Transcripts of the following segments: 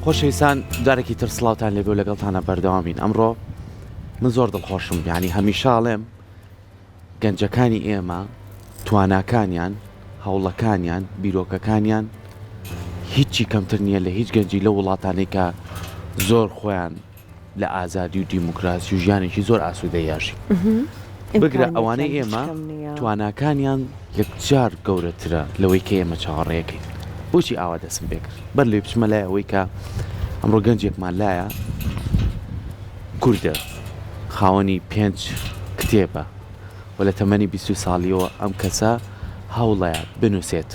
خۆشەویستان جارێکی تر سڵاوتان لێبێ و لەگەڵتانە بەردەوامین. ئەمڕۆ من زۆر دڵخۆشم، یعنی هەمیشاڵێم گەنجەکانی ئێمە تواناکانیان، هەوڵەکانیان، بیرۆکەکانیان هیچی کەمتر نییە لە هیچ گەنجی لە وڵاتانەی کە زۆر خۆیان لە ئازادی و دیموکراسی و ژیانێکی زۆر ئاسوودە یاژی. بگرە ئەوانەی ئێمە تواناکانیان یەکجار گەورەترە لەوەی کە ئێمە چاوەڕێەکەین. بۆچی ئاوا دەسم پێکرد؟ بەر لێ بچمە لای ئەوەی کە ئەمڕۆ گەنجێکمان لایە کوردە، خاوەنی 5 کتێبە و لە تەمەنی 20 ساڵیەوە ئەم کەسە هەوڵەیە بنووسێت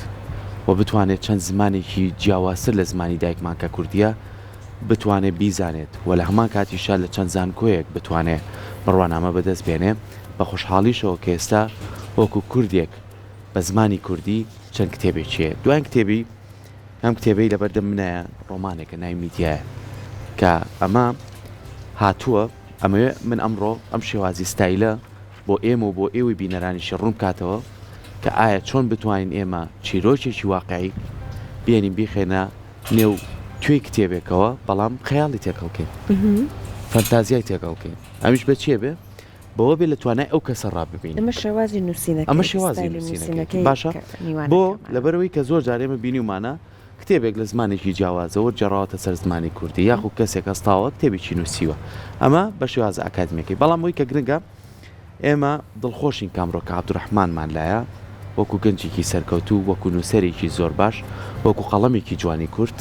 و بتوانێت چەند زمانێکی جیاوازتر لە زمانی دایکمان کە کوردیە بتوانێت بیزانێت و لە هەمان کاتیشا لە چەند زانکۆیەک بتوانێت بڕوانامە بەدەست بێنێ. بە خۆشحاڵیشەوە کە ئێستا وەکو کوردێک بە زمانی کوردی چەند کتێبێکیە. دوایین کتێبی ئەم کتێبەی لەبەردەم منایە ڕۆمانێکە ناوی میدیایە کە ئەمە هاتووە ئەمەوێ من ئەمڕۆ ئەم شێوازی ستایلە بۆ ئێمە و بۆ ئێوەی بینەرانیشی ڕوون کاتەوە کە ئایا چۆن بتوانین ئێمە چیرۆکێکی واقعی بێنین بیخێنە نێو توێی کتێبێکەوە، بەڵام خەیاڵی تێکەڵکەین، فەنتازیای تێکەڵکەین. ئەمیش بە چیە بێ؟ بەوە بێ لە توانای ئەو کەسە ڕاببین. ئەمە شێوازی نووسینەکە، ئەمە شێوازی نووسینەکەی باشە. بۆ لەبەرەوەی کە زۆر جارێمە بینیمانە کتێبێک لە زمانێکی جیاوازەوە جێڕاوەتە سەر زمانی کوردی یاخو کەسێک ئەستاوە کتێبێکی نووسیوە. ئەمە بە شێوازە ئاکادمیەکەی. بەڵام ئەوەی کە گرنگە ئێمە دڵخۆشین کامڕۆ کە عەبدوڕەحمانمان لایە وەکو گەنجێکی سەرکەوتوو، وەکو نووسەرێکی زۆر باش، وەکو قەڵەمێکی جوانی کورد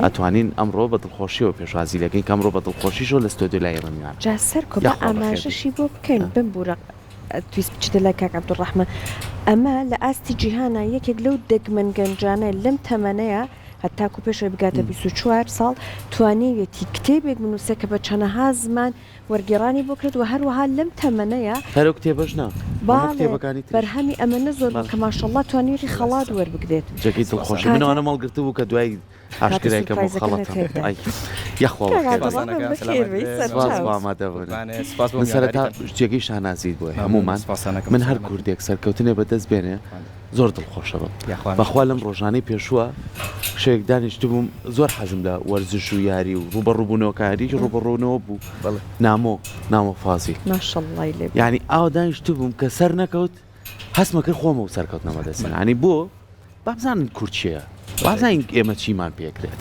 ئەتوانین ئەمڕۆ بە دڵخۆشیەوە پێشوازی لەکەین کەمڕۆ بە دڵخۆشیشەوە لە ستۆدیۆ لای ئێمە میوان. جا سەرکۆ بە ئاماژەشی بۆ بکەین بمبورە تویست بچتە لای کاک عەبدوڕەحمان. ئەمە لە ئاستی جیهانە یەکێک لەو دەگمەن گەنجانە لەم تەمەنەیە هەتاکو پێشەوەی بگاتە 24 ساڵ توانێتی کتێبێک بنووسێت کە بە چەندەها زمان وەرگێڕانی بۆ کرد و هەروەها لەم تەمەنەیە هەرو کتێبەش نا بەرهەمی ئەمەنە زۆر کە ماشەڵڵا توانێتی خەڵات وەربگرێت. جێگەی دڵخۆشی منەوەنە ماڵگرتە بوو کە دوای ئاشکرایکەم بۆ خەڵەت من سەرەتا جێگەی شانازیت بووە هەمومان. من هەر کوردێک سەرکەوتنێ بەدەست بێنێ زۆر دڵخۆشەوە. بەخوا لەم ڕۆژانەی پێشووە شەیەک دانیشت بووم زۆر حەزم لە وەرزش و یاری و ڕوبەڕووبوونەوە کاری ڕوبەڕوونەوە بوو نامۆ فازی یعنی ئاوا دانیشت بووم کە سەر نەکەوت هەستمە کرد خۆمە و سەرکەوتنەوە دەستن. ینی بۆ بابزانن کورد چییە، بازانین ئێمە چیمان پێکرێت.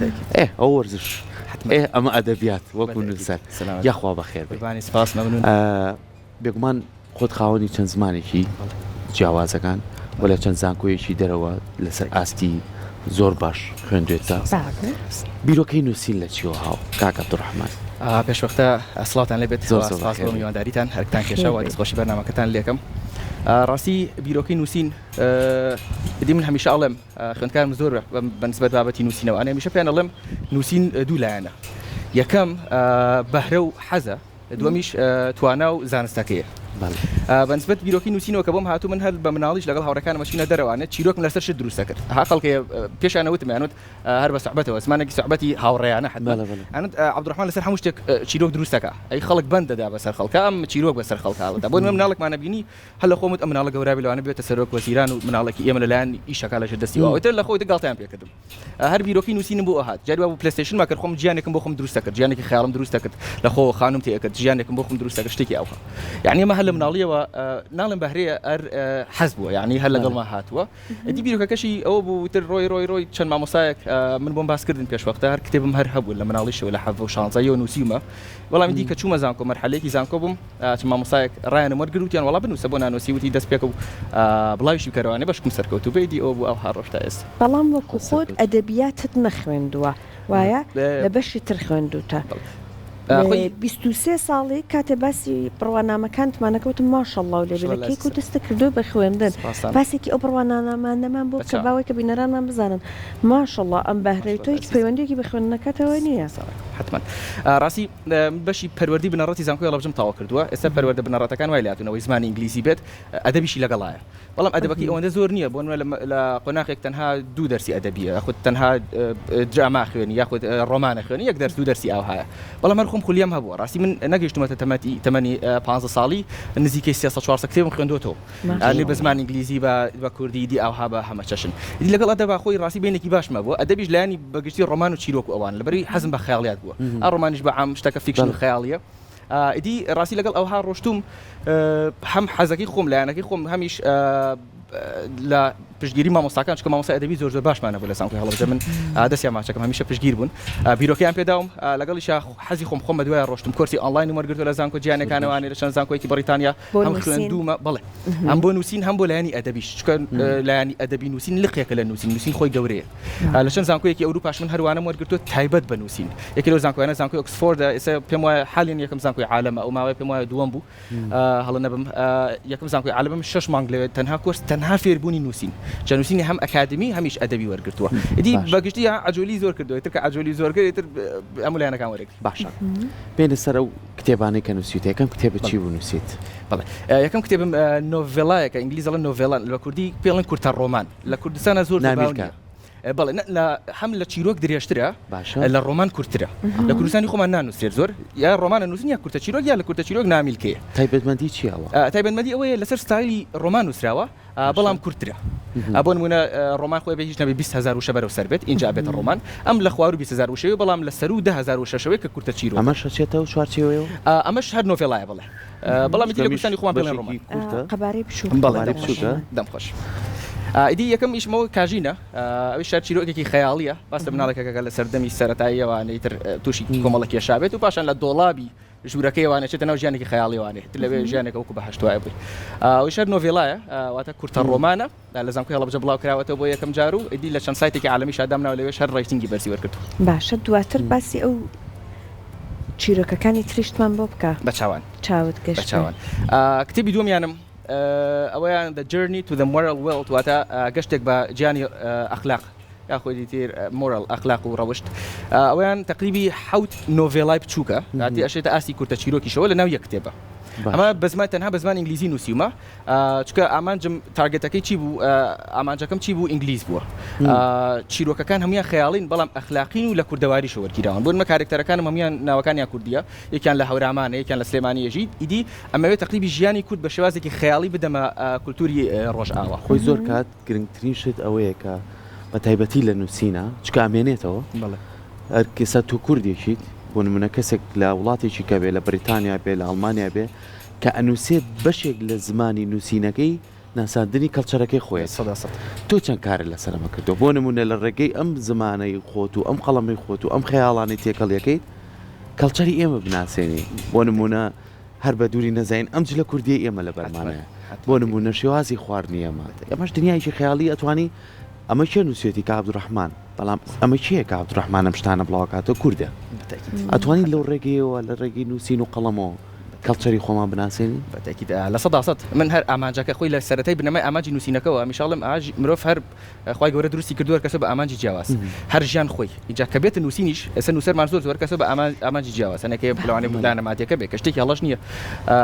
ئەو وەرزش ئەمە ئەدەبیات وەکو نووسەر یاخوا بەخێر بێگومان خۆت خاوەنی چەند زمانێکی جیاوازەکان و لە چەند زانکۆیەکی دەرەوە لەسەر ئاستی زۆر باش خوێندوێتە. بیرۆکەی نووسین لە چیەوە هاو کاک عەبدوڕەحمان؟ پێشوەختە ئەسڵاتان لێبێت بۆ میوانداریتان هەرکتان کێشەوە دەستخۆشی بەرنامەکەتان لێکم. ڕاستی بیرۆکەی نووسین بدی من هەمیشە ئەڵێم خوێندکارم زۆر بەنسبەت بابەتی نووسینەوە ئەنێ هەمیشە پێیان ئەڵێم نووسین دوو لایەنە، یەکەم بەهرە و حەزە، دووەمیش توانا و زانستەکەیە. بەنسبەت بیرۆکی نووسینەوە کە بۆم هاتوو من هەر بە مناڵیش لەگەڵ هاوڕەکانم چینە دەرەوانێت چیرۆکم لەسەر شت دروستە کرد. ها خەڵکێ پێشانەوتم یانوت هەر بە سوحبەتەوە زمانێکی سوحبەتی هاوڕێیانە ئەنوت عەبدوڕەحمان لەسەر هەموو شتێک چیرۆک دروستەکە، ئەی خەڵک بەند دەدا بەسەر خەڵکە ئەم چیرۆک بەسەر خەڵکاڵدا بۆ من مناڵێکمانە بینی هەر لە خۆمت ئەم مناڵە گەورابی لەوانە بێتە سەرۆک وەزیران و مناڵێکی ئێمە لەلایەن ئیشەکە لەژێر دەستیەوە تر لە خۆی گاڵتەیان پێکردم. هەر بیرۆکی نووسینم بۆ هات جاری بۆ پلەیستیشن ما کرد خۆم گیانێکم بۆ خۆم دروستە کرد، گیانێکی خەیاڵم دروستە کرد لە خۆ خانوم تێکرد، گیانێکم بۆ خۆم دروستە کرد شتێکی ئەوها. یعنی ئەمە هەر لە مناڵیەوە ناڵم بەهرەیە ئەر حەز بووە، یعنی هەر لەگەڵما هاتووە. دی بیرۆکەکەشی ئەوە بوو تر ڕۆی چەند مامۆسایەک من بۆم باسکردن پێشوەختە هەر کتێبم هەر هەبوو لە مناڵیشەوە لە 16 نووسیمە. وەڵام دی کە چوومە زانکۆ مەرحەلەیەکی زانکۆ بووم چەند مامۆسایەک ڕایانم وەرگروتیان وەڵا بنووسە بۆ نانووسی وتی دەست پێکە و بڵاویشی بکەرەوانێ بەشکم سەرکەوتوو بێدی ئەو بوو ئەو هاڕۆشتا ئێستا. بەڵام وەکو خۆت ئەدەبیاتت نەخوێندووە وایە لە بەشی تر خوێندوتە. 23 ساڵی کاتێ باسی بڕوانامەکانتمانەکەوتم ماشەڵڵا و لێبێ کێک و دەستە کردو بە خوێندن باسێکی ئەو بڕوانامانەمان بۆ کەباوەی کە بینەرانمان بزانن ماشەڵڵا ئەم بەهرەی تۆ هیچ پەیوەندێکی بە خوێندنەکەتەوە نییە. حتما راسي باشي پەروەردی بنەڕەتی زانکۆی هەڵەبجەم تاوا کردووە ئێستا پەروەردە بنەڕەتەکان وای لاتونەوەی زمانی ئینگلیزی بێت ئەدەبیشی لەگەڵایە بەڵام ئەدەبەکەی ئەوەندە زۆر نییە بۆ لە قۆناغێک تەنها 2 دەرسی ئەدەبیە یاخود تەنها دراما خوێنی یاخود ڕۆمانە خوێنی 1 دەرس 2 دەرسی ئەو هەیە بەڵام هەر خۆم خولیام هەبووە ڕاستی من نەگەیشتمەتە تەمەنی 15 ساڵی نزیکەی 300-400 کتێبم خوێندوتەوە ئەنی بە زمانی ئینگلیزی بە کوردی دی ئەوها بە هەمە چەشن دی لەگەڵ ئەدەبا خۆی ڕاستی بینێکی باشمە بووە ئەدەبیش لایانی بەگشتی ڕۆمان و چیرۆک و ئەوان لەبەری حەزم بە خەیاڵیات بووە ڕۆمانیش بە عام شتەکە فیکشن و خەیاڵیە ئیدی ڕاستی لەگەڵ ئەوها ڕۆشتوم هەم حەزەکەی خۆم لایەنەکەی خۆم هەمیش لە پشتگیری مامۆستاکان چکە مامۆستا ئەدەبی زۆر باشمانە بوو لە زانکۆی هەڵەبجە من دەستیان ماچەکەم هەمیشە پشتگیر بوون بیرۆکەیان پێداوم لەگەڵیش حەزی خۆم بە دوای ڕۆشتم کورسی ئۆنلاین وەرگرتووە لە زانکۆ جیانەکانەوانی لە چەند زانکۆیەکی بەریتانیا هەم خوێندومە بەڵێ ئەم بۆ نووسین هەم بۆ لایانی ئەدەبیش چکە لایانی ئەدەبی نووسین لقێکە لە نووسین خۆی گەورەیە لە چەند زانکۆیەکی ئەوروپاش من هەروانە وەرگرتووە تایبەت بە نووسین یەکێ لەو زانکۆیانە زانکۆی ئۆکسفۆردە ئێستا پێم وایە حالین یەکەم زانکۆی عالەمە ئەو ماوەیە پێم وایە دووەم بوو هەڵە نەبم یەکەم زانکۆی عالەمە 6 مانگ لەوێ تەنها کورس تەنها فێربوونی نووسین جانووسینی هەم ئەکادمی هەمیش ئەدەبی وەرگرتووە ئیدی بەگشتی ئەجۆلی زۆر کردووە تر کە ئەجۆلی زۆر کرد تر ئەم لایەنەکان وەرگرت باشە بێنە سەر ئەو کتێبانەی کە نووسیت یەکەم کتێبە چی بوو نووسیت بەڵێ یەکەم کتێبم نۆڤێلایەکە ئینگلیزی دەڵێن نۆڤێلان لە کوردی پێڵێن کورتە ڕۆمان لە کوردستانە زۆر نامیرکە بەڵێ هەم لە چیرۆک درێژترە لە ڕۆمان کورتترە لە کوردستانی خۆمان نانووسێت زۆر یا ڕۆمانە نووسین یا کورتە چیرۆک یا لە کورتە چیرۆک نامیلکەیە تایبەتمەندی چیەوە تایبەتمەندی ئەوەیە لەسەر ستایلی ڕۆمان نووسراوە بەڵام کورتترە بۆ نمونە ڕۆمان خۆی بە هیچ نەبێ 200,000 وشە بەرەو سەر بێت اینجا بێتە ڕۆمان ئەم لە خوار و 20,000 وشەوە بەڵام لە سەر و 10,000 وشەشەوەی کە کورتە چیرۆک ئەمە شەچێتەوە چوارچێوەیە ئەمەش هەر نۆڤێلایە بڵێ بەڵام لە کوردستانی خۆمان بڵێن ڕۆمان قەبارەی بچووک بەڵێ بچووکە دەم خۆش ئیدی یەکەم ئیشمەوە کاژینە ئەوی شار چیرۆکێکی خەیاڵیە باس لە مناڵێکەکە لە سەردەمی سەرەتاییەوانەی تر تووشی کۆمەڵە کێشابێت و پاشان لە دۆڵابی ژوورەکەیوانە چێتە ناو ژیانێکی خەیاڵیوانێ لەوێ ژیانێک وەکو بە هەشتوایە بووی ئەوی شار نۆڤێلایە واتە کورتە ڕۆمانە لە زانکۆی هەڵەبجە بڵاو کراوەتەوە بۆ یەکەم جار و ئیدی لە چەند سایتێکی عالەمی شادامناوە لەوێ هەر ڕایتینگی بەرزی وەرگرتو باشە دواتر باسی ئەو چیرۆکەکانی تریشتمان بۆ بکە بە چاوان چاوت گەشت چاوان کتێبی دووەمیانم ئەوەیان The Journey to the Moral World واتە گەشتێک بە گیانی ئەخلاق یاخۆی تر مۆرال ئەخلاق و ڕەوشت ئەویان تقریبی 7 نۆڤێلای بچووکە کاتی ئەشێتە ئاسی کورتە چیرۆکیشەوە لە ناو یەک کتێبە ئەمە بەزمان تەنها بە زمان ئینگلیزی نووسیمە چکە ئامانجم تارگێتەکەی چی بوو ئامانجەکەم چی بوو ئینگلیز بووە چیرۆکەکان هەمویان خەیاڵین بەڵام ئەخلاقین و لە کوردەواریشە وەرگیراون بۆ کارکتەرەکانم هەمویان ناوەکانیان کوردیە یەکیان لە هەورامانە یەکیان لە سلێمانیەژی ئیدی ئەمەوێت تقریبی ژیانی کورد بە شێوازێکی خەیاڵی بدەمە کولتوری ڕۆژئاوا خۆی زۆر کات گرنگترین شت ئەوەیە کە بە تایبەتی لە نووسینە چکە ئامێنێتەوە هەر کەسە تو کوردێکیت بۆ نمونە کەسێک لە وڵاتێکی کە بێ لە بریتانیا بێ لە ئەڵمانیا بێ کە ئەنووسێت بەشێک لە زمانی نووسینەکەی ناساندنی کەڵچەرەکەی خۆی تۆ چەند کارە لەسەرمە کردو بۆ نمونە لە ڕێگەی ئەم زمانەی خۆت و ئەم قەڵەمەی خۆت و ئەم خەیاڵانی تێکەڵیەکەیت کەڵچەری ئێمە بناسێنی بۆ نمونە هەر بە دووری نەزین ئەم جلە کوردی ئێمە لە بەرمانەیە بۆ نمونە شێوازی خواردنی ئێمە ئەمەش دنیایکی خەیاڵی ئەتوانی ئەمە چێ نووسێتی کە عەبدوڕەحمان بەڵام ئەمە چییە کە عەبدوڕەحمان ئەم شتانە بڵاوکاتە کووردە ئەتوانی لەو ڕێگەیەوە لە ڕێگەی نووسین و قەڵەمەوە کەڵچەری خۆمان بناسێنی بەتەکیدا لە 100% من هەر ئامانجەکە خۆی لە سەرەتای بنەمای ئامانجی نووسینەکەەوە میشاڵم مرۆڤ هەر خی گەورە دروستی کردووە کەسە بە ئامانجی جیاواز هەر ژیان خۆی اینجا کە بێتە نووسینیش ئێستا نووسەرمان زۆر کەسە بە ئامانجی جیاواز هەنێکی لەوانەیە بلانە ماتێکە بێ کە شتێکی هەڵەش نییە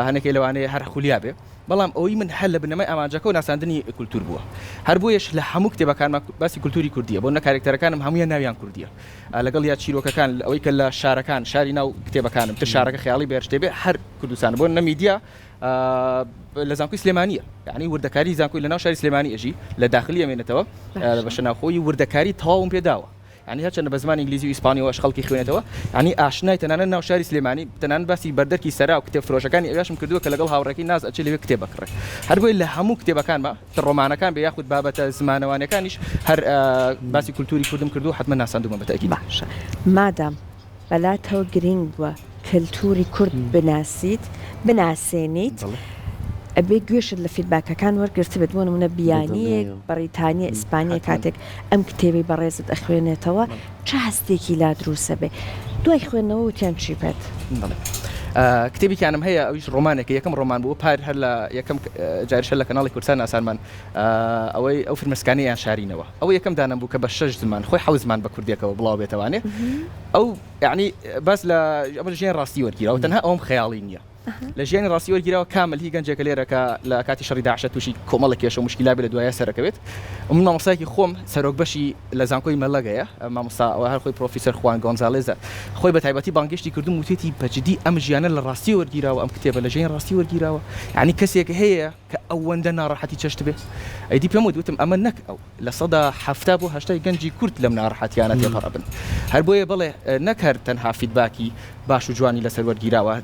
هەنێکی لەوانەیە هەر خولیا بێ بەڵام ئەوەی من هەل لە بنەمای ئامانجەکە و ناساندنی کولتور بووە هەر بۆیش لە هەموو کتێبەکانمان باسی کولتوری کوردیە بۆ نەکارێکتەرەکانم هەمویان ناویان کوردیە لەگەڵ یا چیرۆکەکان ئەوەی کە لە شارەکان شاری ناو کتێبەکانم تر شارەکە خەیاڵی بێرشتێ بێ هەر کوردستان بۆ نەمیدیا لە زانکۆی سلێمانیە یعنی وردەکاری زانکۆی لە ناو شاری سلێمانی ئەژی لە داخلی ئەمێنێتەوە بە شەناوخۆی وردەکاری تەواوم پێداوە يعني هرچند بە زمانی ئینگلیزی و ئیسپانی و خەڵکی خوێنێتەوە يعني ئاشنای تەنانەت ناو شاری سلێمانی تەنانەت باسی بەردەرکی سەرا و کتێب فرۆشەکانی ئەویشم کردووە کە لەگەڵ هاوڕێکی ناز ئەچێ لەوێ کتێب بکڕێ هەر بۆی لە هەموو کتێبەکانمە ڕۆمانەکان بە یاخود بابەتە زمانەوانەکانیش هەر باسی کولتوری کوردم کردو حتما ناساندومە بەتەکید باشە مادام بەلاتەوە گرنگ بووە کللتوری کورد بناسێنیت ئەبێ گوێشت لە فیدباکەکان وەرگرت بێت بۆ نمونە بیانیەک بەریتانیا ئیسپانیا کاتێک ئەم کتێبی بەڕێزت ئەخوێنێتەوە چه هەستێکی لا دروسە بێ دوای خوێندنەوە وتیان چی بێت کتێبێکیانم هەیە ئەویش ڕۆمانێکی یەکەم ڕۆمان بوو پار هەر لە یەکەم جاریشە لە کەناڵی کوردستان ئاسانمان ئەوەی ئەو فرمەسکانەیان شارینەوە ئەو یەکەم دانم بوو کە بە 6 زمان خۆی 7 زمان بە کوردیەکەوە بڵاو بێتەوانێ ئەو يعني بس لأمر جين راسي ورجيرة وتنها أم خيالينية لجين راسي ورجيرة كامل هي جنجة كليرة كاتي شريدة عشت وشي كمالك يا شو مشكلة بلا دوايا سركبت ومن مصايك خوم سروق بشي لازانكوي ملقايا ما مصا وهالخوي بروفيسور خوان غونزاليز خوي بتعبتي بانجشتي كردو موتيتي بجدي أم جيانا للراسي ورجيرة وأم كتابة لجين راسي ورجيرة يعني كسيك هي كأول دنا راح تشتبه أيدي بيمود وتم أمنك أو لصدى حفتابه هاشتاي جنجي كرت لمنا راح تيانا تفربن هربوية بله نكهر تنها فيدباكي باش وجواني لسر ورجيرة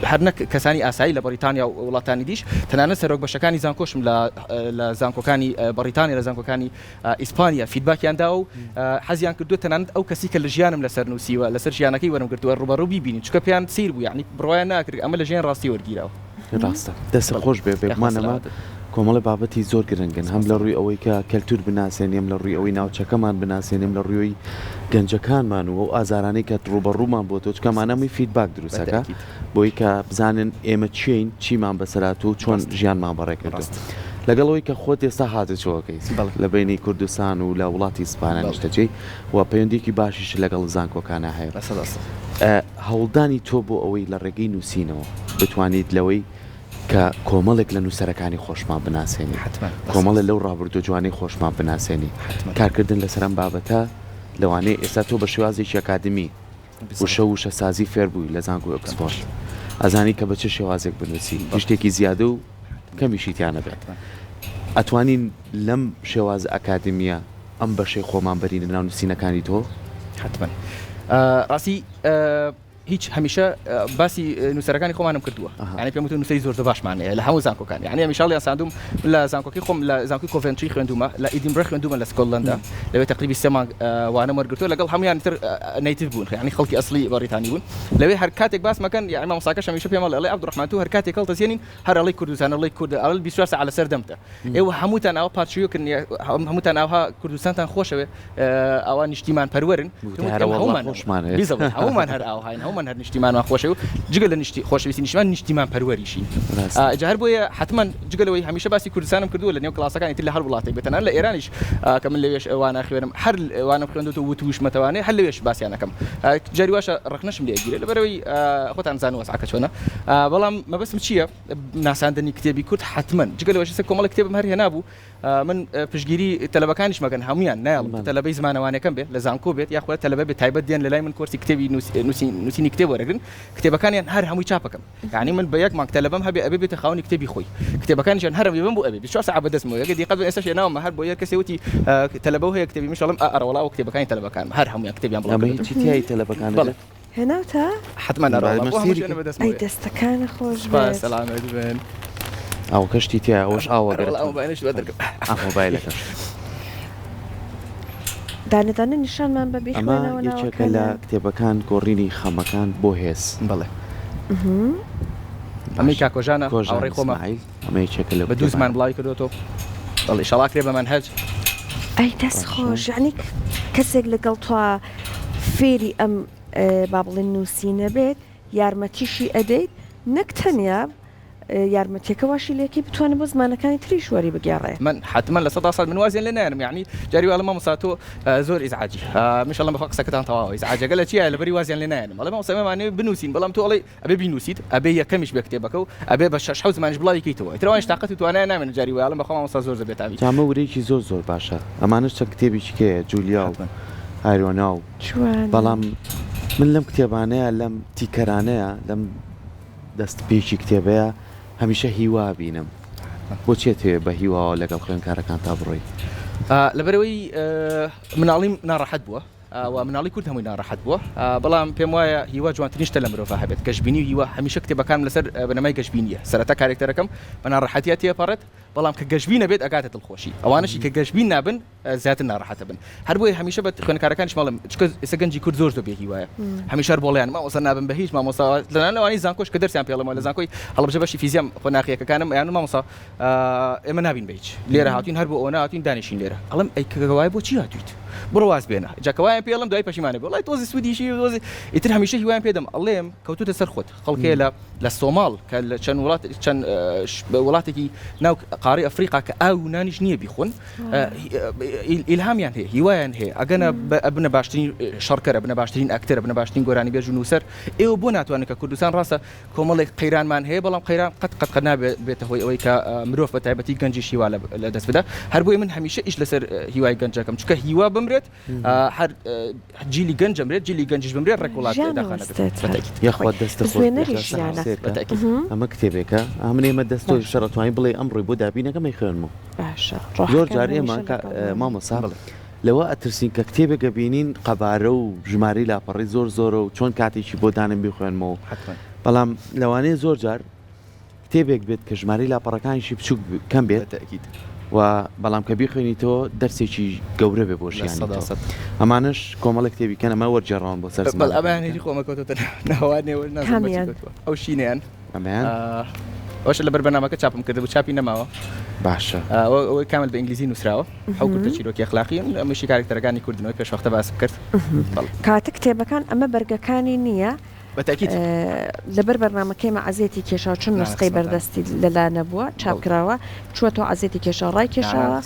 هرنك كساني أساي لبريطانيا وولاتاني ديش تنانا سروق بشكاني زانكوشم لزانكو كاني بريطانيا لزانكو كاني إسبانيا فيدباك يانداو حزيان كردو تناند أو كسيك الجيانم لسر نوسيوا لسر جيانكي ورم كردو الروبروبي بيني شو كبيان تصير يعني بروانا كر أمل جين راسي ورجيرة راستا دس خوش بمعنى کۆمەڵی بابەتی زۆر گرنگن هەم لە ڕووی ئەوەی کە کەلتور بناسێنیم لە ڕووی ئەوەی ناوچەکەمان بناسێنیم لە ڕووی گەنجەکانمان و ئازارانەی کە ڕوبەڕوومان بۆ تۆ چکەمانەمی فیدباک دروستەکە بۆی کە بزانن ئێمە چین چیمان بەسەرات و چۆن ژیانمان بەڕێکردو لەگەڵەوەی کە خۆت ئێستا هاتەچەوەکەی لە بینی کوردستان و لە وڵاتی ئیسپانیا نیشتەجێی و پەیوەندێکی باشیش لەگەڵ زانکۆکانە هەیە هەوڵدانی تۆ بۆ ئەوەی لە ڕێگەی نووسینەوە بتوانیت لەوەی کە کۆمەڵێک لە نووسەرەکانی خۆشمان بناسێنی کۆمەڵە لەو ڕابردوو جوانی خۆشمان بناسێنی کارکردن لەسەرم بابەتە لەوانەیە ئێستا تۆ بە شێوازێکی ئەکادمی وشە سازی فێر بووی لە زانکۆ ئۆکسفۆرد ئەزانی کە بە چه شێوازێک بنووسی شتێکی زیادە و کەمیشی تیانە بێت ئەتوانین لەم شێواز ئەکادمیە ئەم بەشەی خۆمان بەرینە ناو نووسینەکانی تۆ حتما ڕاستی هیچ هەمیشە باسی نووسەرەکانی خۆمانم کردووە یعنی پێم وتون نووسەری زۆر باشمانەیە لە هەموو زانکۆکان یعنی هەمیشە ساندوم لە زانکۆکی خۆم لە زانکۆی کۆڤنتری خوێندومە لە ئیدینبرە خوێندومە لە سکۆتلەندا لەوێ تقریبی 3 مانگ وانە وەرگرتووە لەگەڵ هەمویان تر نەیتیڤ بوون یعنی خەڵکی ئەسڵی بەریتانی بوون لەوێ هەر کاتێک باس مەکەن یعنی مامۆستاکەش هەمیشە پێم ئەڵێ عەبدوڕەحمان تو هەر کاتێک هەڵدەزێنین هەر ئەڵێی کوردستان ئەڵێی کورد ئەڵێ 24 ساعت لەسەر دەمتە ئێوە هەمووتان ئەوە پارچیۆکردن هەمووتان ئەوها کوردستانتان خۆشەوێ ئەوە نیشتیمان پەروەرن هەموومان هەر ئاوهاین هەموومان هەر نیشتیمانمان خۆشەوە جگە لە خۆشەویستی نیشتیمان نیشتیمان پەروەریشین جا هەر بۆیە حتمما جگەلەوەی هەمیشە باسی کوردستانم کردووە لە نێو کلاسەکانی تر لە هەر وڵاتێک بێتەنە لە ئێرانیش کە من لەوێش ئەوانە خوێنم هەر ئەوانم خوێندوتە وتوشمەتەوانێ هەر لەوێش باسییانەکەم جاری واشە ڕخنەشم لێ گیرە لەبەرەوەی خۆتان زانوە ساکە چۆنە بەڵام مەبەستم چییە ناساندنی کتێبی کورد حتمما جگەلەوەش کۆمەڵی کتێبم هەر هێنابوو من پشگیری تەلەبەکانیش مەکەن هەمویان نایڵم تەلەبەی زمانەوانەکەم بێت لە زانکۆ بێت یاخوە تەلەبە بێت تایبەت دێن لە لای من کۆرسی کتێبی نووسینی کتێب وەرەگرن کتێبەکانیان هەر هەمووی چاپەکەم یعنی من بە یەک مانگ تەلەبەم هەبێ ئەبێ بێتە خاوەنی کتێبی خۆی کتێبەکانیان هەر بێ بم بۆ ئەبێ 24 ساعت بەدەستمەوە یەکە دیقەت ئێستاش هێناوەمە هەر بۆ یەک کەسێ وتی تەلەبە هەیە کتێبی من شەڵم ئەڕەوەڵا و کتێبەکانی تەلەبەکان هەر هەموویان کتێبیان بڵاو چی تیای تەلەبەکان هێناوتە حتمما ئەی دەستەکانە خۆش سەلامەت بن ئەو کەشتی تیا ئەوەش ئاوە مۆبایلەکەش دانەدانە نیشانمان بە ئەمە یەکێکە لە کتێبەکان گۆڕینی خەمەکان بۆ هێز بڵێ ئەمەی کاکۆژانە ئەوڕێ خۆمە ئەمە یەکێکە لە بە دوو زمان بڵاوی کردوەوە بەڵێ ئیشەڵا کرێ بە مەنهەج ئەی دەست خۆش یعنی کەسێک لەگەڵ تۆ فێری ئەم با بڵێن نووسینە بێت یارمەتیشی ئەدەیت نەک تەنیا یارمەتێکەوەشی لێکی بتوانێت بۆ زمانەکانی تریش وەری بگێڕێ من حتمما لە 100 ساڵ من وازیان لێ نایەنم یعنی جاری وڵە مامۆستا تۆ زۆر ئیزعاجی مشەڵڵا بەخوا قسەکەتان تەواوە ئیزعاجەکە لە چیە لەبەری وازیان لێ نایەنم بەڵام مامۆستامانێ بنووسین بەڵام تۆ ئەڵێ ئەبێ بینووسیت ئەبێ یەکەمیش بێ کتێبەکە و ئەبێ بە 6 زمانیش بڵاوی کەیتەوە ئیترەوانش تااقەت توانای نامێنێت جاری وڵە بەخوا مامۆستا زۆر دەبێت ئاوی جامە ورێکی زۆر باشە ئەمانش چەند کتێبێکی کێیە جولیا و هایرۆنا و بەڵام من لەم کتێبانەیە لەم تیکەرانەیە لەم دەست پێشی کتێبەیە هەمیشە هیوا بینم بۆ چێتێ بە هیواوە لەگەڵ خوێندکارەکان تا بڕۆی لەبەرەوەی مناڵیم ناڕەحەت بووە و مناڵی کورد هەمووی ناڕەحەت بووە بەڵام پێم وایە هیوا جوانترینشتە لە مرۆڤ هەبێت گەشتبینی و هیوا هەمیشە کتێبەکانم لەسەر بنەمای گەشتبینیە سەرەتا کارێکتەرەکەم بە ناڕەحەتیە تێپەڕێت بەڵام کە گەشتبینە بێت ئەگاتە دڵخۆشی ئەوانشی کە گەشتبین نابن زیاتر ناڕەحەتە بن هەر بۆیە هەمیشە بە خوێندکارەکانیش ماڵم ئێستا گەنجی کورد زۆر بێ هیوایە هەمیشە بۆڵیان مامۆستا نابن بە هیچ مامۆستا لەوانی زانکۆش کە دەرسیان پێڵەمە لە زانکۆی هەڵبژە بەشی فیزیام خۆناقیەکەکانم یان مامۆستا ئێمە نابین بە هیچ لێرە هاتوین هەر بۆ ئەوە نهاتوین دانیشین لێرە ئەڵم ئەی کەوای بۆچی هاتوویت بڕۆ واز بێنە جاکەوایان پێڵم دوای پەشیمانێ بڵای تۆزی سوودیشی دۆزی ئیتر هەمیشە هیوایان پێدەم ئەڵێم کەوتوتە سەر خۆت خەڵکێ لە سۆماڵ کە لە چەند وڵاتێکی ناو قاري افريقيا كاو نانيش نيه بيخون الهام يعني هي هوايان هي اجانا ابن باشترين شركه ابن باشترين اكتر ابن باشترين غوراني بيجو نوسر ايو بونات وانا كردستان راسه كومل قيران مان هي بلام قيران قد قدنا بيته هو اوي كمروف بتاعتي گنجي شي ولا دس بدا هربوي من هميشه ايش لسر هواي گنجا كم چكه هوا بمرت هر جيلي گنج مرت جيلي گنجش بمرت ركولات داخل يا اخو دست زوينريش يعني بتاكيد اما كتبك امني ما دستو شرط وين بلي امر بودا بينا كما يخونمو باشا زور جاري ما ماما صاحب لو اترسين كتبك بينين قبارو جماري لا بري زور زورو چون كاتي شي بودان بيخونمو حتما بلام لواني زور جار كتبك بيت كجماري لا بركان شي بشوك كم بيت بالتاكيد و بلام كبير خينيتو درسي گەورە بێ بۆ ژیانی ئەمانش کۆمەڵە کتێبی کەنە ئەمە وەرجێڕان بۆ سەر بەڵ ئەمانێکی خۆمە کەوتوتە ناوانێ کامیان ئەو شینیان ئەمەیان ئەوش لە بەرنامەکە چاپم کردبوو چاپی نەماوە باشە ئەوەی کامل بە ئینگلیزی نووسراوە ئەو کورتە چیرۆکی ئەخلاقیین مشی کارکتەرەکانی کوردنەوەی پێشوەختە باس کرد کاتە کتێبەکان ئەمە بەرگەکانی نییە بەتاکید لەبەر بەرنامەکەی عزیێتی کێشاو چون نسخەی بەردەستی لەلا نەبووە چاپکراوە چووەتەوە عزیێتی کێشا ڕای کێشاوە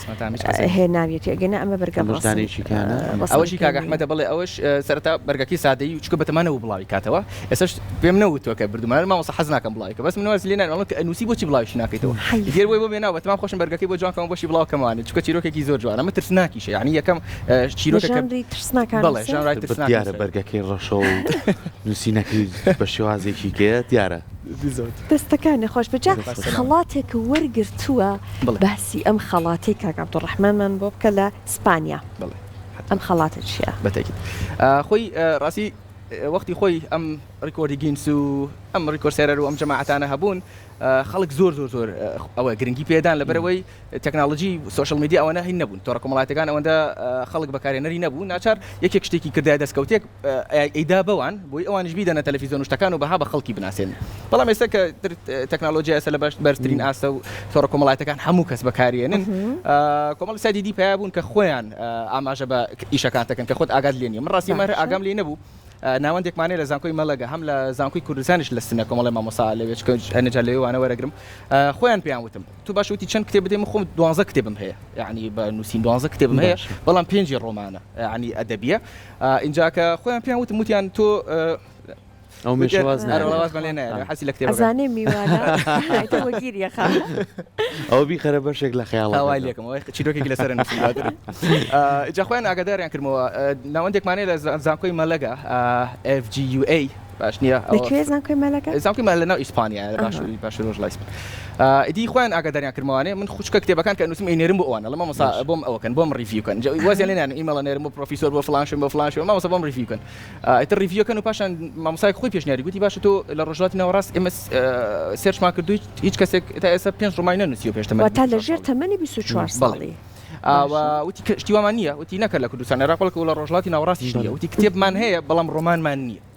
هێناویێتی ئەگەنە ئەمە بەرگەمەشتانێکیکانە ئەوەشی کاک ئەحمەدە بڵێ ئەوەش سەرەتا بەرگەکەی سادەیی و چکە بەتەمانەوە بڵاوی کاتەوە ئێستاش پێم نەوتوە کە بردومان مامۆستا حەز ناکەم بڵاویکە بەس من وەرز لێنان ئەڵێ نووسی بۆچی بڵاویش ناکەیتەوە هێر بۆی بۆ بێناوە بەتەمان خۆشم بەرگەکەی بۆ جوانکەم بۆشی بڵاوکەمانێت چکە چیرۆکێکی زۆر جوانە ئەمە ترسناکیشە یعنی یەکەم چیرۆکەکە ترسناکان بەڵێ ژانڕای ترسناک دیارە بەرگەکەی ڕەشە و نووسینەکەی بە شێوازێکی گەیە دیارە دەستەکانی خۆش بجا خەڵاتێک وەرگرتووە باسی ئەم خەڵاتی کاک عەبدوڕەحمانمان بۆ بکە لە ئیسپانیا ئەم خەڵاتە چییە بەتاکید خۆی ڕاستی وەختی خۆی ئەم ڕیکۆردی گینس و ئەم ڕیکۆرسێرەر و ئەم جەماعەتانە هەبوون خەڵک زۆر ئەوە گرنگی پێدان لەبەرەوەی تەکنۆلۆژی سوشال میدیا ئەوەنە هین نەبوون تۆڕە کۆمەڵایەتەکان ئەوەندە خەڵک بەکارهێنەری نەبوو ناچار یەکێک شتێکی کردای دەستکەوتێک ئەیدا بەوان بۆی ئەوانش بیدەنە تەلەڤیزیۆن و شتەکان و بەها بە خەڵکی بناسێن بەڵام ئێستا کە تەکنۆلۆژیا ئێستا لە بەرزترین ئاستە و تۆڕە کۆمەڵایەتەکان هەموو کەس بەکارهێنن کۆمەڵی سای دیدی پیا بوون کە خۆیان ئاماژە بە ئیشەکان دەکەن کە خۆت ئاگات لێ نیە من ڕاستی مەرە ئاگام لێ نەبوو ناوەندێکمانەیە لە زانکۆی مەلەگە هەم لە زانکۆی کوردستانیش لە سنە کۆمەڵی مامۆستا لەوێ هەنێجا لەوێوانە وەرەگرم خۆیان پێیان وتم تو باش وتی چەند کتێب بدەم خۆم 12 کتێبم هەیە یعنی بە نووسین 12 کتێبم هەیە بەڵام 5 ڕۆمانە یعنی ئەدەبیە اینجا کە خۆیان پێیان وتم وتیان تۆ ئەو مێشواز حەسی لە کتێب ئەزانێ میوانە وەگیریە خا ئەو بیخەرە بەشێک لە خەیاڵ هاوای لێکم چیرۆکێکی لەسەر نووسین جا خۆیان ئاگاداریان کردمەوە ناوەندێکمانەیە لە زانکۆی مەلەگە FGUA باش نییە لەکوێ زانکۆی مەلەگە زانکۆی مەلە لەناو ئیسپانیا باش ڕۆژ لای ئیدی خۆیان ئاگاداریان کردمەوانێ من خوشکە کتێبەکان کە نووسم ئەینێرم بۆ ئەوانە لە مامۆستا بۆم ئەوەکەن بۆم ڕیڤیوکەن وازیان لێنیان ئیمەڵە نێرم بۆ پرۆفیسۆر بۆ فلانشم بۆ فلانشم مامۆستا بۆم ڕیڤیوکەن ئیتر ڕیڤیوکەن و پاشان مامۆستای خۆی پێشنیاری گوتی باشە تۆ لە ڕۆژهەڵاتی ناوەڕاست ئێمە سێرچمان کردووی هیچ کەسێک تا ئێستا 5 ڕۆمانی نەنووسی و پێشتەمە تا لەژێر تەمەنی 24 ساڵی وتی شتیوامان نییە وتی نەکرد لە کوردستان عێراق و لە ڕۆژهەڵاتی ناوەڕاستیش نییە وتی کتێبمان هەیە بەڵام ڕۆمانمان نییە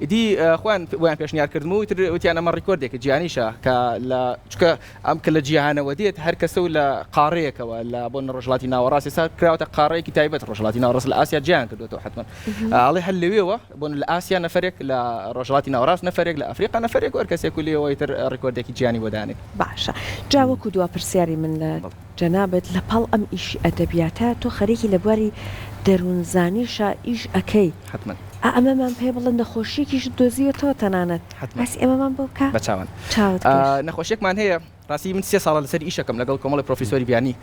ئیدی خۆیان ویان پێشنیار کردم و وتیان ئەمە ڕیکۆردێکە جیهانیشە کە لە چکە ئەم کە لە جیهانەوە دێت هەر کەسە و لە قاڕەیەکەوە لە بۆ ڕۆژهەڵاتی ناوەڕاستی سا کراوەتە قاڕەیەکی تایبەت ڕۆژهەڵاتی ناوەڕاست لە ئاسیا جیهان کردوێتەوە حتمەن ئاڵێ هەر لەوێەوە بۆن لە ئاسیا نەفرێک لە ڕۆژهەڵاتی ناوەڕاست نەفرێک لە ئەفریقا نەفرێک وەر کەسێک و لێەوەی تر ڕیکۆردێکی جیهانی وەدانێت باشە جاوەکو دوا پرسیاری من لە جەنابەت لە پاڵ ئەم ئیشی ئەدەبیاتە تۆ خەریکی لە بواری دەروونزانیشە ئیش ئەەکەی حتمەن ئەمەمان پێ بڵێن نەخۆشیێکیش دۆزیەوە تەنانەت باسی ئەمەمان بۆ بکە بە چاوان نەخۆشیێکمان هەیە ڕاستی من 3 ساڵە لەسەر ئیشەکەم لەگەڵ کۆمەڵی پرۆفیسۆری بیانی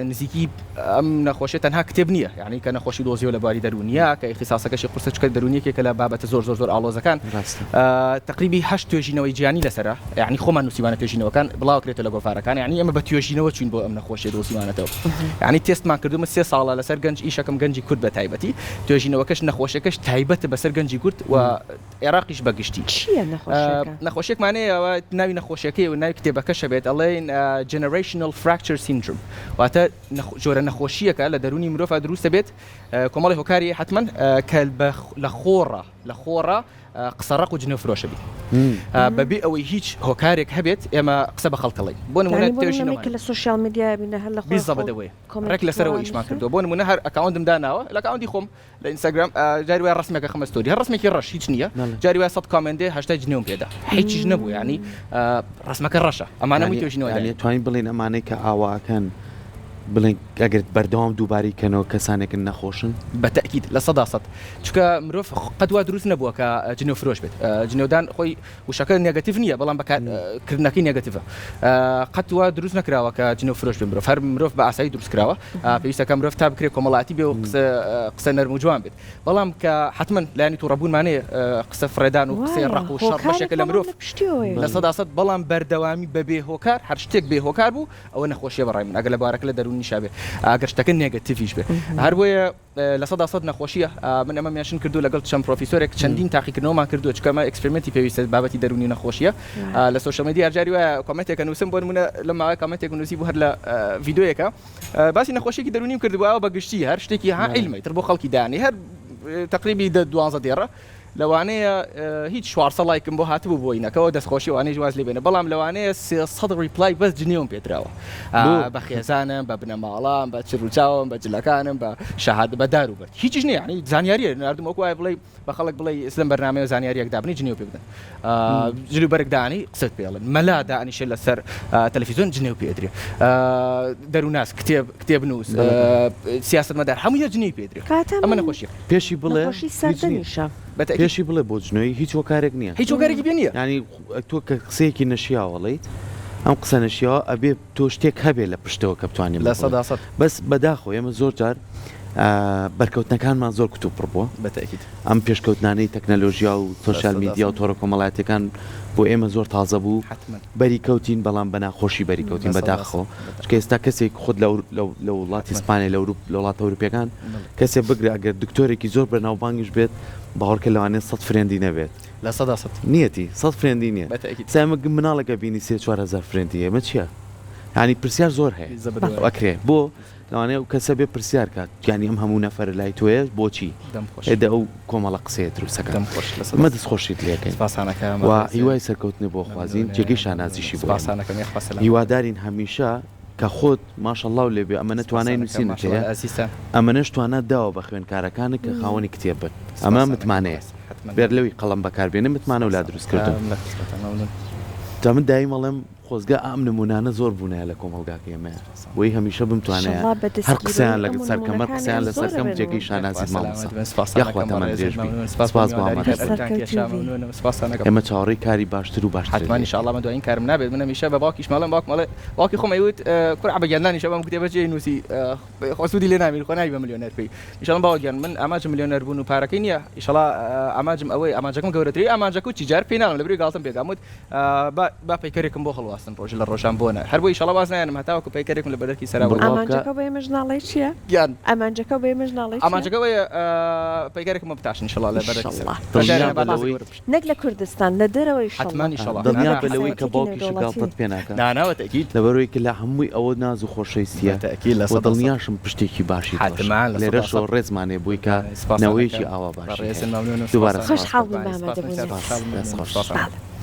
نزیکی ئەم نەخۆشیە تەنها کتێب نییە یعنی کە نەخۆشی دۆزیەوە لە بواری دەرونیە کە اختصاسەکەشی قورسەچکە دەرونیەکێکە لە بابەتە زۆر ئاڵۆزەکان تقریبی 8 توێژینەوەی جیهانی لەسرە یعنی خۆمان نووسیمانە توێژینەوەکان بڵاوکرێتە لە گۆڤارەکان یعنی ئەمە بە توێژینەوە چوین بۆ ئەم نەخۆشیە دۆزیمانەتەوە یعنی تێستمان کردومە 3 ساڵە لەسەر گەنج ئیشەکەم گەنجی کورد بە تایبەتی توێژینەوەکەش نەخۆشیەکەش تایبەتە بەسەر گەنجی کورد و عێراقیش بەگشتی نەخۆشیەکەمانەیە ناوی نەخۆشیەکەی و ناوی کتێبەکەشە بێت ئەڵێن generational fracture syndrome واتە جۆرە نەخۆشیەکە لە دەرونی مرۆڤ دروستە بێت کۆمەڵی هۆکاری حتمەن کە لە خۆڕە قسەڕق و جنەفرۆشە بیت بەبێ ئەوەی هیچ هۆکارێک هەبێت ئێمە قسە بە خەڵکەڵی بۆ نمونە توێژینەوەی لە سوشیال میدیا بینە هەر لە خۆی بەدەوەی ڕێک لەسەرەوە ئیشمان کردو بۆ نمونە هەر ئەکاونتم داناوە لە ئەکاونتی خۆم لە ئینستاگرام جاری وای ڕسمێکە خەمە ستۆری هەر ڕسمێکی ڕەش هیچ نییە جاری وای 100 کامنتێ هەشتای جنێوم پێدا هیچیش نەبوو یعنی ڕسمەکە ڕەشە ئەمانە مووی توێژینەوە یعنی توانین بڵێن ئەمانەی کە ئاواکەن بڵێن ئەگەر بەردەوام دووباری کەنەوە کەسانێکن نەخۆشن بەتەکید لە 100% چونکە مرۆڤ قەت وا دروست نەبووە کە جنێو فرۆش بێت جنێودان خۆی وشەکە نێگەتیڤ نییە بەڵام بەکارکردنەکەی نێگەتیڤە قەت وا دروست نەکراوە کە جنێو فرۆش بێت مرۆڤ هەر مرۆڤ بە ئاسایی دروست کراوە پێویستەکە مرۆڤ تا بکرێت کۆمەڵاتی بێ و قسە نەرم و جوان بێت بەڵام کە حتمما لایانی تووڕەبوونمانەیە قسە فرێدان و قسەی ڕق و شەڕ بەشێکە لە مرۆڤ لە 100% بەڵام بەردەوامی بە بێهۆکار هەر شتێک بێهۆکار بوو ئەوە نەخۆشیە بەڕای من ئەگەر لە بارەکە لە دەرونی شابێ ئەگەر شتەکە نێگەتیڤیش بێ هەروەیە لە 100% نەخۆشیە من ئەمە میاشن کردو لەگەڵ چەند پرۆفیسۆرێک چەندین تاقیکردنەوەمان کردو چکەمە ئەکسپریمنتی پێویستە بابەتی دەرونی نەخۆشیە لە سوشال میدیا جاری وایە کۆمنتێکە نووسم بۆ نمونە لە ماوەی کۆمنتێک نووسی بوو هەر لە ڤیدیۆیەکە باسی نەخۆشیێکی دەرونیم کردبووە بەگشتی هەر شتێکی ها عیلمی تر بۆ خەڵکی دانی هەر تقریبی 12 دێڕە لەوانەیە هیچ 400 لایکم بۆ هاتبوو بۆ ئینەکەەوە دەستخۆشی وانەی جواز لێ بێنە بەڵام لەوانەیە 300 ریپلای بەس جنێوم پێدراوە بە خێزانم بە بنەماڵام بە چروچاوم بە جلەکانم بە شەهاد بە داروبەر هیچیش نییە ینی زانیاریە نردم وەکو وای بڵێ بە خەڵک بڵێ ئسلم بەرنامەیە زانیاریەک دابنی جنێو پێ بدەن جلوبەرگدانی قسەت پێڵن مەلا دانیشە لەسەر تەلەڤیزیۆن جنێو پێدرێ دەروناس کتێب نووس سیاستمەدار هەمووی جنێو پێدرێ ئەمە نەخۆشیە پێشی بڵێ پێشی بڵێ بۆ جنۆی هیچ وەکارێک نییە هیچ وەکارێکی پێ نییە ینی تۆ کە قسەیەکی نەشیاوەڵیت ئەم قسە نەشیەوە ئەبێ تۆ شتێک هەبێ لە پشتەوە کە بتوانین لە 100% بەس بەداخۆ ئێمە زۆر جار بەرکەوتنەکانمان زۆر کتوب پڕبووە بەتەکید ئەم پێشکەوتنانەی تەکنەلۆژیا و سۆشیال میدیا و تۆڕە کۆمەڵایەتەکان بۆ ئێمە زۆر تازە بوو بەری کەوتین بەڵام بە ناخۆشی بەری کەوتین بەداخۆ چکە ئێستا کەسێک خود لە وڵاتی ئیسپانیا لە وڵاتە ئەوروپیەکان کەسێک بگرێ ئەگەر دکتۆرێکی زۆر بەناوبانگیش بێت باوەڕکە لەوانێت 100 فرێندی نەبێت لە 100% نیەتی 100 فرێندی نییە سامە مناڵەکە بینی 3-4 فرێندی ئێمە چییە؟ ینی پرسیار زۆر هەیە ئەکرێ بۆ لەوانەیە و کەسە بێ پرسیار کات گیانی ئەم هەموو نەفەر لای تۆیە بۆچی ئێدە ئەو کۆمەڵە قسەیە دروستەکە مە دەستخۆشیت لەکەین و هیوای سەرکەوتنی بۆ خوازین جێگەی شانازیشی بۆ هیوادارین هەمیشە کە خۆت ماشەڵڵا و لێبێ ئەمە نەتوانای نووسینت هەیە ئەمەش توانە داوە بە خوێندکارەکانە کە خاوەنی کتێب بن ئەمە متمانەیە بێر لەوی قەڵەم بەکاربێنە متمانە و لا دروست کردن تا من دایم ئەڵێم خۆزگە ئەم نمونانە زۆر بوونایە لە کۆمەلگاکە ئێمە بۆی هەمیشە بمتوانێت هەر قسەیان لە سەرکەمە قسەیان لە سەرکەم جێگەی شانازی ماڵسا یاخواتە من درێژبی سپاس ئێمە چاوەڕێی کاری باشتر و باشتر حتما ئینشاءالله من دوایین کارم نابێت من هەمیشە بە باوکیش ماڵم باوکی خۆم ئەیوت کورع بەگیاندانی شەبام کتێبە جێی نووسی خۆسوودی لێ نامیر خۆ ناوی بە ملیۆنەر پێی ئینشاءالله باوەگیان من ئاماجم ملیۆنەر بوون و پارەکەی نییە ئینشاءالله ئاماجم ئەوەی ئاماجەکەم گەورەتری ئاماجەکە و چیجار پێی ناڵم لەبری گاڵتم پێگاموت با پەیکەرێکم بۆ هەڵواستن ڕۆژ لە ڕۆژان بۆنە هەر بۆی ئینشاءالله واز نایانم هەتاوەکو پەیکەرێکم لە بەدەرکی سەرا ئامانجەکە بە ئێمەش ناڵێ چییە؟ گیان ئامانجەکە بە ئێمەش ناڵێ ئامانجەکە وەیە پەیکەرێکم بتاشن ئینشاءالله لە بەدەرکی نەک لە کوردستان لە دەرەوەی حتما ئینشاءالله دڵنیا بە لەوەی کە باوکیش گاڵتت پێ ناکات ناناوە تەکید لەبەرەوەی کە لە هەمووی ئەوە ناز و خۆشەویستیە بۆ دڵنیاشم پشتێکی باشی لێرەشەوە ڕێزمانێ بووی کە نەوەیەکی ئاوا باش خۆشحاڵ بووم مامەدە بوونی